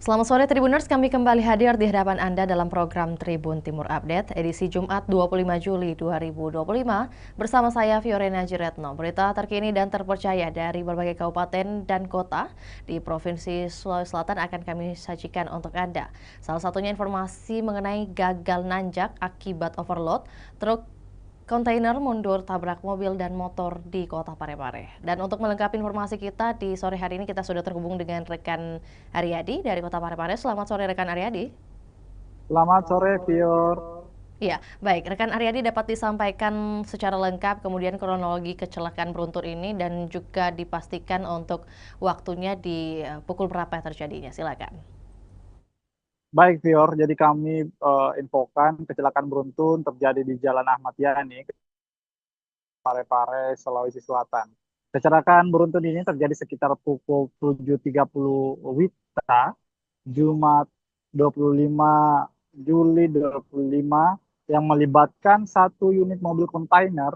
Selamat sore Tribuners, kami kembali hadir di hadapan Anda dalam program Tribun Timur Update edisi Jumat 25 Juli 2025 bersama saya Fiorena Jiretno. Berita terkini dan terpercaya dari berbagai kabupaten dan kota di Provinsi Sulawesi Selatan akan kami sajikan untuk Anda. Salah satunya informasi mengenai gagal nanjak akibat overload truk kontainer mundur tabrak mobil dan motor di kota Parepare. Dan untuk melengkapi informasi kita di sore hari ini kita sudah terhubung dengan rekan Aryadi dari kota Parepare. Selamat sore rekan Aryadi. Selamat sore, Pior. Iya, baik. Rekan Aryadi dapat disampaikan secara lengkap kemudian kronologi kecelakaan beruntun ini dan juga dipastikan untuk waktunya di pukul berapa terjadinya. Silakan. Baik, Pior. Jadi kami infokan kecelakaan beruntun terjadi di Jalan Ahmad Yani, Parepare, Sulawesi Selatan. Kecelakaan beruntun ini terjadi sekitar pukul 7.30 WITA, Jumat 25 Juli 25, yang melibatkan satu unit mobil kontainer,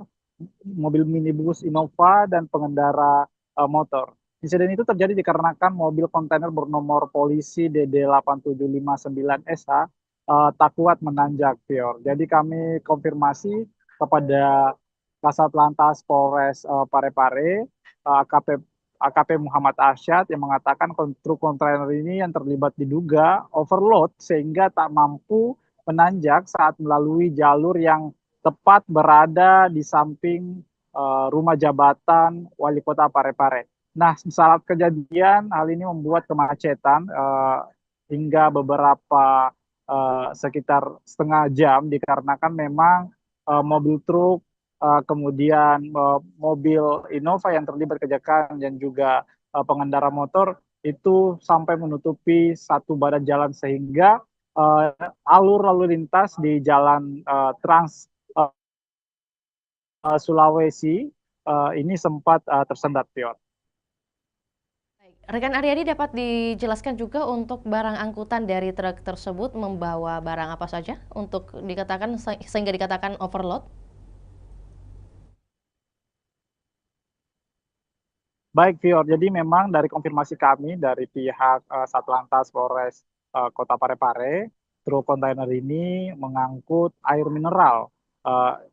mobil minibus Innova, dan pengendara motor. Insiden itu terjadi dikarenakan mobil kontainer bernomor polisi DD8759SH tak kuat menanjak, Pior. Jadi kami konfirmasi kepada Kasat Lantas Polres Parepare, AKP Muhammad Arsyad, yang mengatakan truk kontainer ini yang terlibat diduga overload sehingga tak mampu menanjak saat melalui jalur yang tepat berada di samping rumah jabatan Wali Kota Parepare. Nah, saat kejadian, hal ini membuat kemacetan hingga beberapa sekitar setengah jam dikarenakan memang mobil truk, kemudian mobil Innova yang terlibat kecelakaan dan juga pengendara motor itu sampai menutupi satu badan jalan sehingga alur lalu lintas di jalan Trans Sulawesi ini sempat tersendat, Pior. Rekan Aryadi dapat dijelaskan juga untuk barang angkutan dari truk tersebut membawa barang apa saja untuk dikatakan sehingga dikatakan overload? Baik, Fior. Jadi memang dari konfirmasi kami dari pihak Satlantas Polres Kota Parepare, truk kontainer ini mengangkut air mineral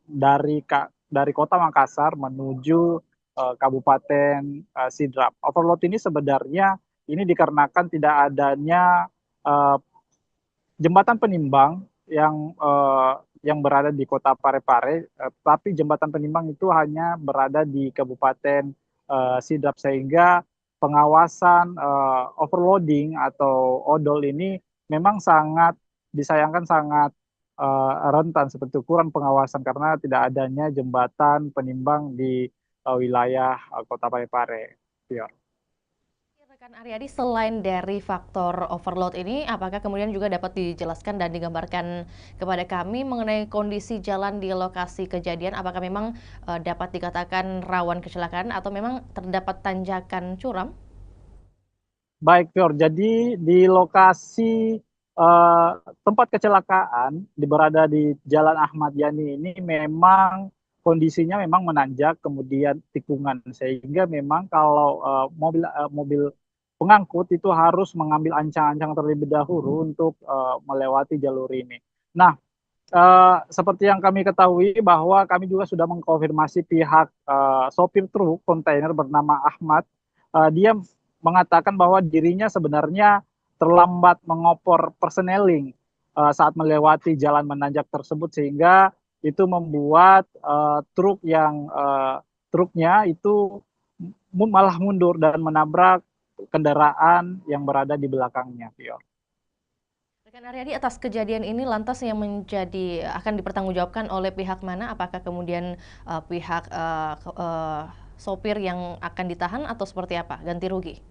dari Kota Makassar menuju Kabupaten Sidrap. Overload ini sebenarnya ini dikarenakan tidak adanya eh, jembatan penimbang yang berada di Kota Parepare, tapi jembatan penimbang itu hanya berada di Kabupaten Sidrap, sehingga pengawasan overloading atau odol ini memang sangat disayangkan, sangat rentan seperti kurang pengawasan karena tidak adanya jembatan penimbang di wilayah Kota Parepare. Pior. Rekan Aryadi, selain dari faktor overload ini, apakah kemudian juga dapat dijelaskan dan digambarkan kepada kami mengenai kondisi jalan di lokasi kejadian? Apakah memang dapat dikatakan rawan kecelakaan atau memang terdapat tanjakan curam? Baik, Pior. Jadi di lokasi eh, tempat kecelakaan berada di Jalan Ahmad Yani ini memang kondisinya memang menanjak, kemudian tikungan, sehingga memang kalau mobil pengangkut itu harus mengambil ancang-ancang terlebih dahulu untuk melewati jalur ini. Nah, seperti yang kami ketahui bahwa kami juga sudah mengkonfirmasi pihak sopir truk kontainer bernama Ahmad. Dia mengatakan bahwa dirinya sebenarnya terlambat mengopor perseneling saat melewati jalan menanjak tersebut, sehingga itu membuat truknya itu malah mundur dan menabrak kendaraan yang berada di belakangnya, Vio. Rekan Aryadi, atas kejadian ini lantas yang menjadi akan dipertanggungjawabkan oleh pihak mana? Apakah kemudian pihak sopir yang akan ditahan atau seperti apa? Ganti rugi?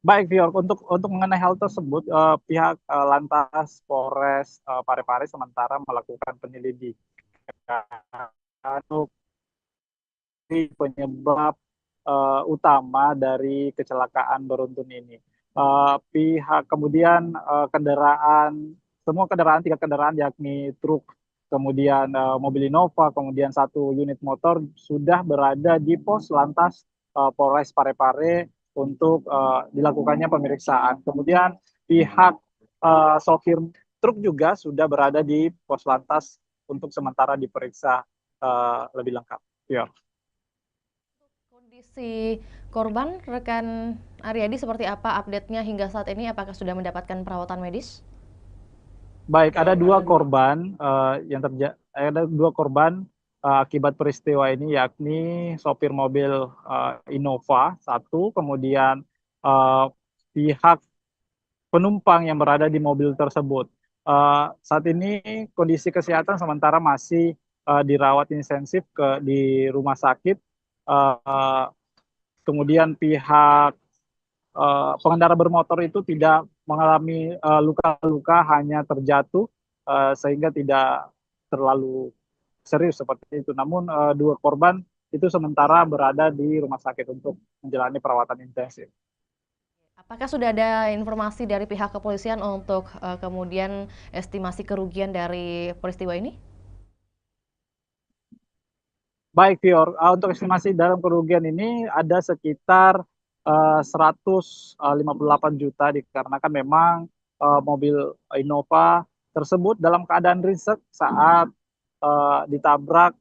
Baik, Fior, untuk mengenai hal tersebut, pihak Lantas Polres Parepare sementara melakukan penyelidikan untuk penyebab utama dari kecelakaan beruntun ini. Pihak kemudian semua kendaraan, tiga kendaraan yakni truk, kemudian mobil Innova, kemudian satu unit motor sudah berada di pos Lantas Polres Parepare untuk dilakukannya pemeriksaan. Kemudian pihak sopir truk juga sudah berada di pos lantas untuk sementara diperiksa lebih lengkap. Ya. Kondisi korban, rekan Aryadi, seperti apa update-nya hingga saat ini? Apakah sudah mendapatkan perawatan medis? Baik, ada dua korban ada dua korban akibat peristiwa ini, yakni sopir mobil Innova satu, kemudian pihak penumpang yang berada di mobil tersebut. Saat ini kondisi kesehatan sementara masih dirawat intensif di rumah sakit. Uh, Kemudian pihak pengendara bermotor itu tidak mengalami luka-luka, hanya terjatuh sehingga tidak terlalu serius seperti itu. Namun dua korban itu sementara berada di rumah sakit untuk menjalani perawatan intensif. Apakah sudah ada informasi dari pihak kepolisian untuk kemudian estimasi kerugian dari peristiwa ini? Baik, Fior, untuk estimasi dalam kerugian ini ada sekitar 158 juta, dikarenakan memang mobil Innova tersebut dalam keadaan ringsek saat ditabrak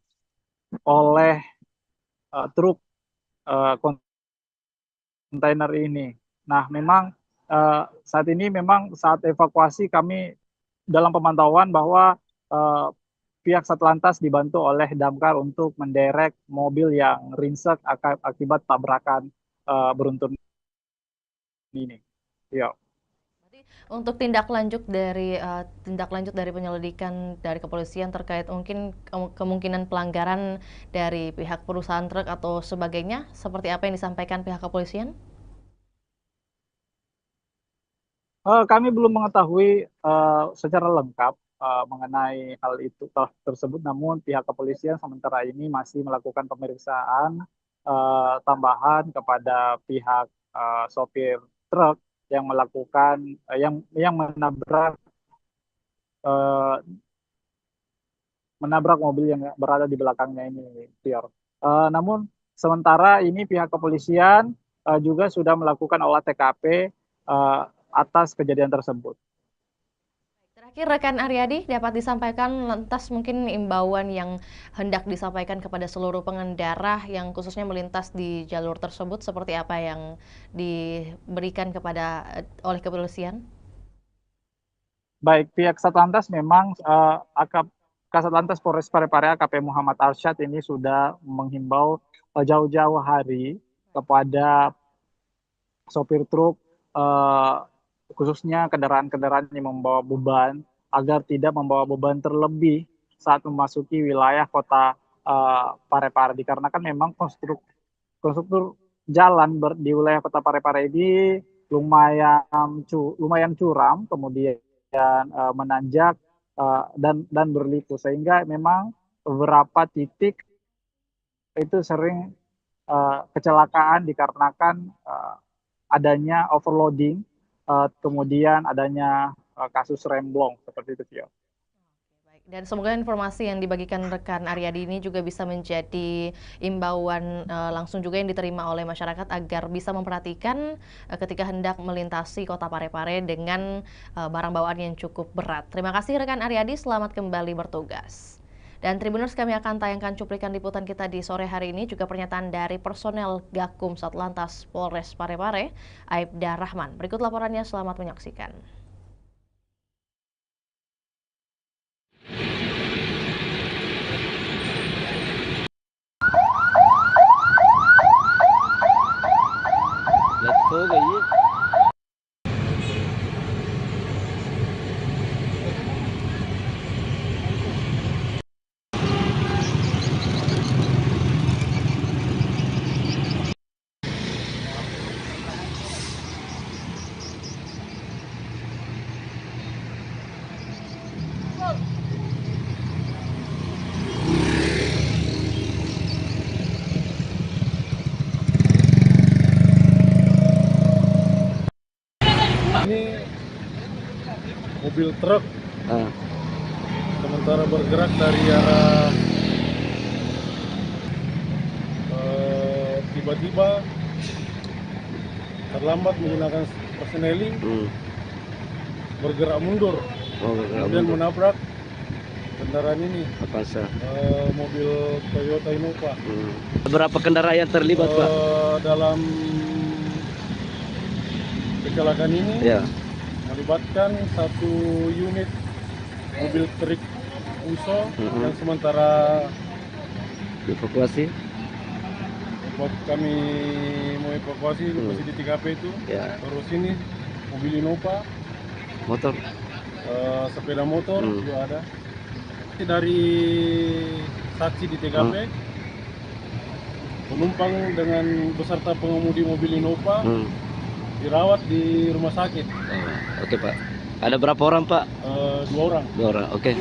oleh truk kontainer ini. Nah, memang saat ini memang saat evakuasi kami dalam pemantauan bahwa pihak Satlantas dibantu oleh damkar untuk menderek mobil yang ringsek akibat tabrakan beruntun ini. Ya. Untuk tindak lanjut dari penyelidikan dari kepolisian terkait mungkin kemungkinan pelanggaran dari pihak perusahaan truk atau sebagainya, seperti apa yang disampaikan pihak kepolisian? Kami belum mengetahui secara lengkap mengenai hal itu tersebut, namun pihak kepolisian sementara ini masih melakukan pemeriksaan tambahan kepada pihak sopir truk yang melakukan yang uh, menabrak mobil yang berada di belakangnya ini, Pior. Namun sementara ini pihak kepolisian juga sudah melakukan olah TKP atas kejadian tersebut. Terakhir, rekan Aryadi, dapat disampaikan lantas mungkin imbauan yang hendak disampaikan kepada seluruh pengendara yang khususnya melintas di jalur tersebut, seperti apa yang diberikan oleh kepolisian? Baik, pihak Satlantas memang Kasatlantas Polres Parepare AKP Muhammad Arsyad ini sudah menghimbau jauh-jauh hari kepada sopir truk, khususnya kendaraan-kendaraan yang membawa beban, agar tidak membawa beban terlebih saat memasuki wilayah kota Parepare, dikarenakan memang konstruktur jalan di wilayah kota Parepare ini lumayan curam, kemudian menanjak dan berliku, sehingga memang beberapa titik itu sering kecelakaan dikarenakan adanya overloading, kemudian adanya kasus remblong seperti itu, Vio. Dan semoga informasi yang dibagikan rekan Aryadi ini juga bisa menjadi imbauan langsung juga yang diterima oleh masyarakat agar bisa memperhatikan ketika hendak melintasi kota Parepare dengan barang bawaan yang cukup berat. Terima kasih rekan Aryadi, selamat kembali bertugas. Dan Tribuners, kami akan tayangkan cuplikan liputan kita di sore hari ini, juga pernyataan dari personel Gakum Satlantas Polres Parepare, Aibda Rahman. Berikut laporannya, selamat menyaksikan. Let's go guys. Ini mobil truk sementara bergerak dari arah tiba-tiba terlambat menggunakan persneling, bergerak mundur, kemudian menabrak kendaraan ini, Avanza. mobil Toyota Innova. Berapa kendaraan yang terlibat, Pak? Dalam kecelakaan ini Ya. melibatkan satu unit mobil truk USO yang sementara Evakuasi. kami mau evakuasi masih di TKP itu. Ya. Terus ini mobil Innova, Motor. sepeda motor juga ada. Dari saksi di TKP, penumpang dengan beserta pengemudi mobil Innova dirawat di rumah sakit. Oke, Pak. Ada berapa orang, Pak? 2 orang. 2 orang. Oke.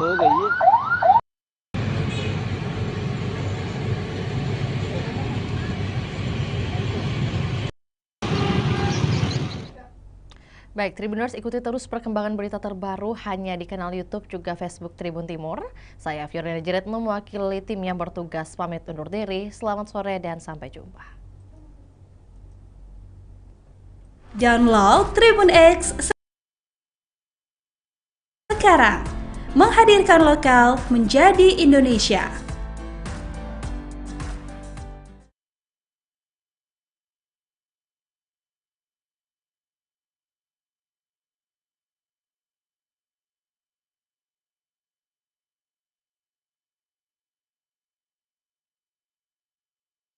Oh, iya. Baik, Tribuners, ikuti terus perkembangan berita terbaru hanya di kanal YouTube juga Facebook Tribun Timur. Saya Fiorina Jiretno mewakili tim yang bertugas pamit undur diri. Selamat sore dan sampai jumpa. Download Tribun X sekarang, menghadirkan lokal menjadi Indonesia.